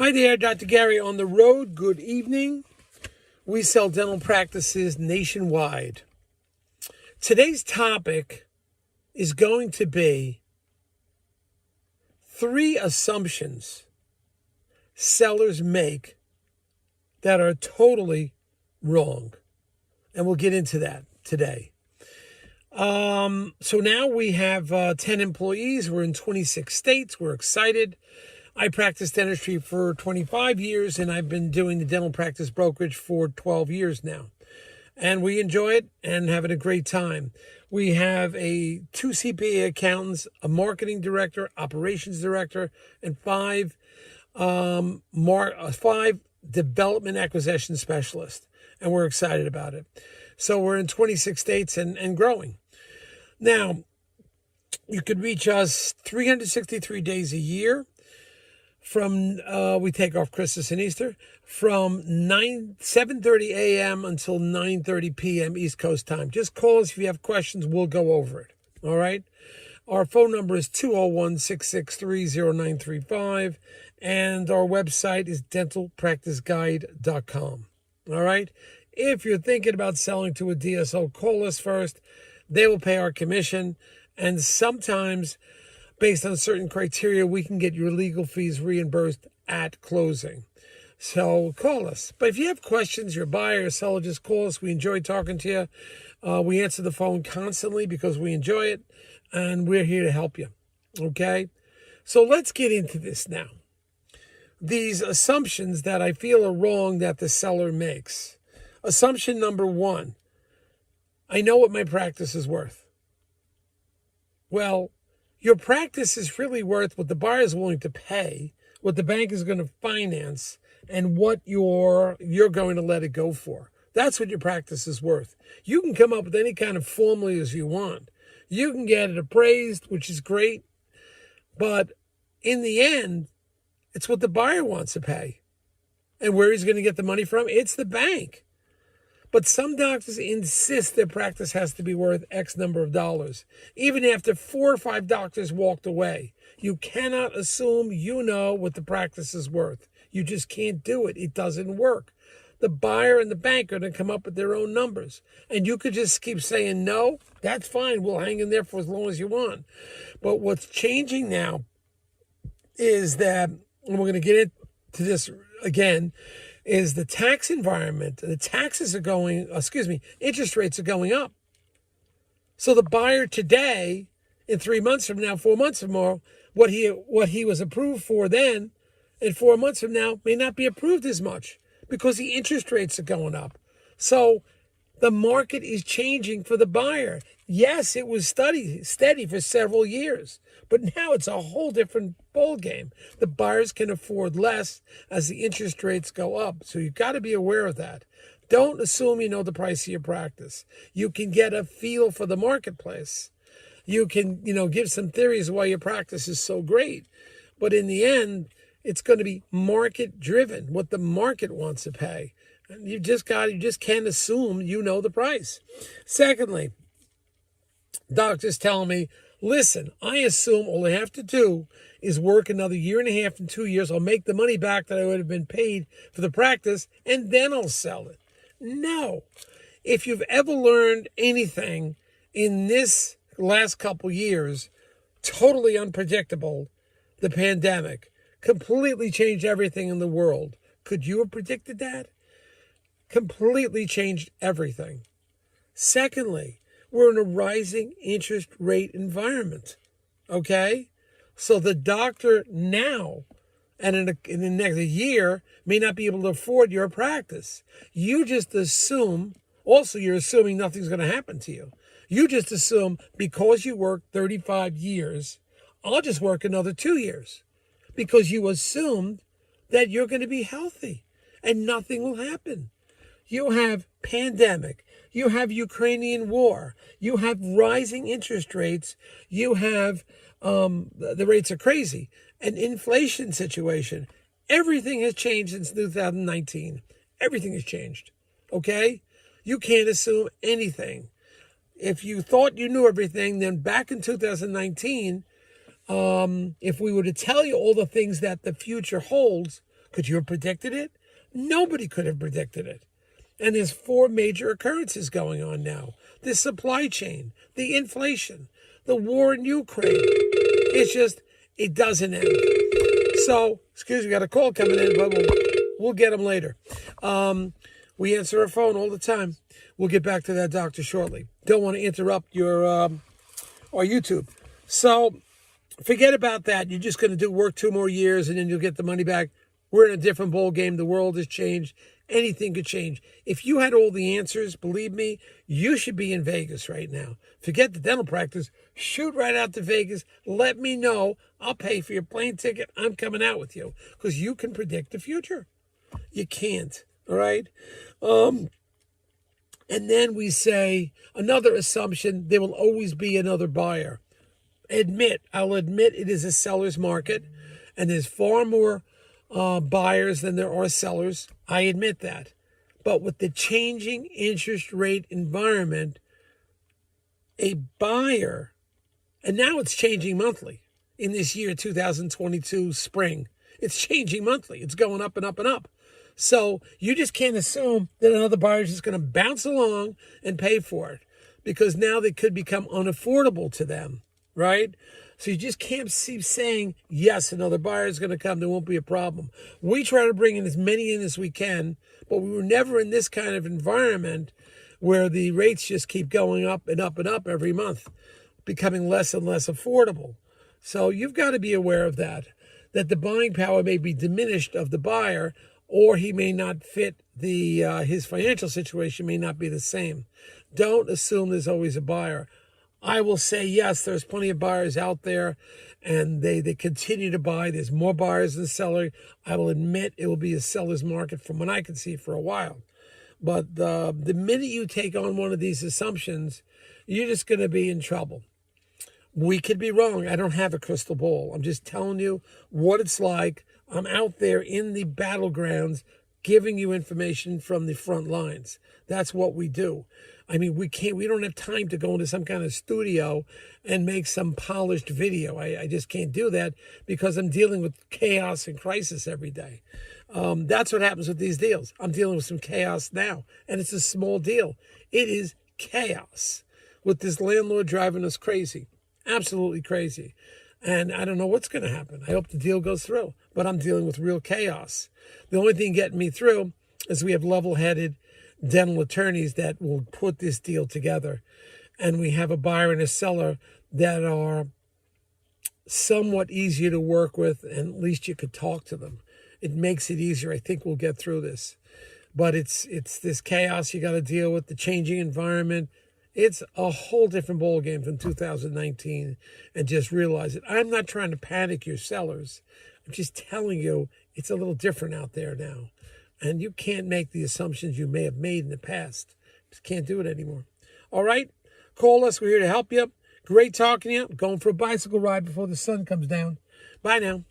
Hi there, Dr. Gary on the road. Good evening. We sell dental practices nationwide. Today's topic is going to be 3 assumptions sellers make that are totally wrong. And we'll get into that today. So now we have 10 employees. We're in 26 states. We're excited. I practiced dentistry for 25 years, and I've been doing the dental practice brokerage for 12 years now. And we enjoy it and having a great time. We have 2 CPA accountants, a marketing director, operations director, and 5 development acquisition specialists. And we're excited about it. So we're in 26 states and growing. Now, you could reach us 363 days a year. We take off Christmas and Easter from 7:30 a.m. until 9:30 p.m. East Coast time. Just call us if you have questions. We'll go over it. All right. Our phone number is 201-663-0935, and our website is dentalpracticeguide.com. All right. If you're thinking about selling to a DSO, call us first. They will pay our commission, and sometimes, based on certain criteria, we can get your legal fees reimbursed at closing. So call us. But if you have questions, you're a buyer or seller, just call us. We enjoy talking to you. We answer the phone constantly because we enjoy it, and we're here to help you. Okay? So let's get into this now. These assumptions that I feel are wrong that the seller makes. Assumption number 1, I know what my practice is worth. Well, your practice is really worth what the buyer is willing to pay, what the bank is going to finance, and what you're going to let it go for. That's what your practice is worth. You can come up with any kind of formulas you want. You can get it appraised, which is great. But in the end, it's what the buyer wants to pay. And where he's going to get the money from, it's the bank. But some doctors insist their practice has to be worth X number of dollars, even after 4 or 5 doctors walked away. You cannot assume you know what the practice is worth. You just can't do it. It doesn't work. The buyer and the bank are going to come up with their own numbers. And you could just keep saying, no, that's fine. We'll hang in there for as long as you want. But what's changing now is that, and we're going to get into this again, is the tax environment. The taxes are interest rates are going up. So the buyer today, in 3 months from now, 4 months from now, what he was approved for then, in 4 months from now, may not be approved as much because the interest rates are going up. So the market is changing for the buyer. Yes, it was steady for several years, but now it's a whole different ball game. The buyers can afford less as the interest rates go up. So you've got to be aware of that. Don't assume you know the price of your practice. You can get a feel for the marketplace. You can, give some theories why your practice is so great. But in the end, it's going to be market driven, what the market wants to pay. And you just can't assume you know the price. Secondly, doctors tell me, listen, I assume all I have to do is work another 1.5 and 2 years. I'll make the money back that I would have been paid for the practice, and then I'll sell it. No. If you've ever learned anything in this last couple years, totally unpredictable, the pandemic completely changed everything in the world. Could you have predicted that? Completely changed everything. Secondly, we're in a rising interest rate environment, okay? So the doctor now and in the next year may not be able to afford your practice. You just assume, also you're assuming nothing's going to happen to you. You just assume because you worked 35 years, I'll just work another 2 years because you assumed that you're going to be healthy and nothing will happen. You have pandemic. You have Ukrainian war. You have rising interest rates. You have, the rates are crazy. An inflation situation. Everything has changed since 2019. Everything has changed. Okay? You can't assume anything. If you thought you knew everything, then back in 2019, if we were to tell you all the things that the future holds, Could you have predicted it? Nobody could have predicted it. And there's 4 major occurrences going on now. The supply chain, the inflation, the war in Ukraine. It's just, it doesn't end. So, excuse me, we got a call coming in, but we'll get them later. We answer our phone all the time. We'll get back to that, doctor, shortly. Don't want to interrupt your or YouTube. So forget about that. You're just going to do work 2 more years and then you'll get the money back. We're in a different ball game. The world has changed. Anything could change. If you had all the answers, believe me, you should be in Vegas right now. Forget the dental practice. Shoot right out to Vegas. Let me know. I'll pay for your plane ticket. I'm coming out with you because you can predict the future. You can't. All right. And then we say another assumption, there will always be another buyer. I'll admit it is a seller's market and there's far more buyers than there are sellers. I admit that. But with the changing interest rate environment, a buyer, and now it's changing monthly in this year, 2022 spring. It's changing monthly. It's going up and up and up. So you just can't assume that another buyer is just going to bounce along and pay for it because now they could become unaffordable to them, right? So you just can't keep saying, yes, another buyer is going to come. There won't be a problem. We try to bring in as many in as we can, but we were never in this kind of environment where the rates just keep going up and up and up every month, becoming less and less affordable. So you've got to be aware of that the buying power may be diminished of the buyer, or he may not fit his financial situation may not be the same. Don't assume there's always a buyer. I will say, yes, there's plenty of buyers out there, and they continue to buy. There's more buyers than sellers. I will admit it will be a seller's market from what I can see for a while. But the minute you take on one of these assumptions, you're just going to be in trouble. We could be wrong. I don't have a crystal ball. I'm just telling you what it's like. I'm out there in the battlegrounds giving you information from the front lines. That's what we do. I mean, we don't have time to go into some kind of studio and make some polished video. I just can't do that because I'm dealing with chaos and crisis every day. That's what happens with these deals. I'm dealing with some chaos now, and it's a small deal. It is chaos with this landlord driving us crazy, absolutely crazy. And I don't know what's going to happen. I hope the deal goes through, but I'm dealing with real chaos. The only thing getting me through is we have level-headed dental attorneys that will put this deal together. And we have a buyer and a seller that are somewhat easier to work with, and at least you could talk to them. It makes it easier. I think we'll get through this. But it's this chaos you got to deal with, the changing environment. It's a whole different ballgame from 2019, and just realize it. I'm not trying to panic your sellers. I'm just telling you it's a little different out there now. And you can't make the assumptions you may have made in the past. Just can't do it anymore. All right? Call us. We're here to help you. Great talking to you. I'm going for a bicycle ride before the sun comes down. Bye now.